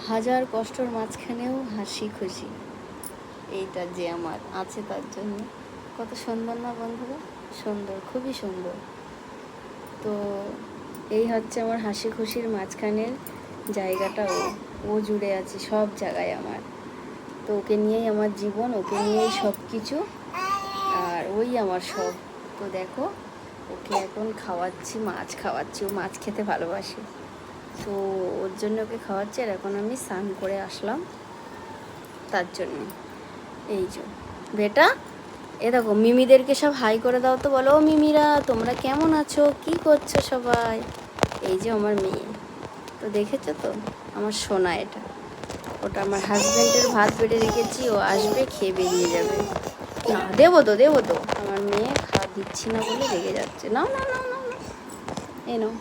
হাজার কষ্টর মাঝখানেও হাসি খুশি, এইটা যে আমার আছে তার জন্য। কত সুন্দর না বন্ধুরা? সুন্দর, খুবই সুন্দর। তো এই হচ্ছে আমার হাসি খুশির মাঝখানের জায়গাটা। ও জুড়ে আছে সব জায়গায় আমার। তো ওকে নিয়েই আমার জীবন, ওকে নিয়েই সব কিছু, আর ওই আমার সব। তো দেখো, ওকে এখন খাওয়াচ্ছি, মাছ খাওয়াচ্ছি। ও মাছ খেতে ভালোবাসে, তো ওর জন্য ওকে খাওয়াচ্ছি। আর এখন আমি স্নান করে আসলাম তার জন্য। এই যে বেটা, এ দেখো মিমিদেরকে সব হাই করে দাও তো, বলো ও মিমিরা তোমরা কেমন আছো, কি করছো সবাই। এই যে আমার মেয়ে, তো দেখেছো তো আমার সোনা। এটা ওটা আমার হাজব্যান্ডের ভাত বেড়ে রেখেছি, ও আসবে খেয়ে বেরিয়ে যাবে। না দেবো তো, আমার মেয়ে খাওয়া দিচ্ছি না বলে রেগে যাচ্ছে। নাও নাও নাও নাও, এই নাও।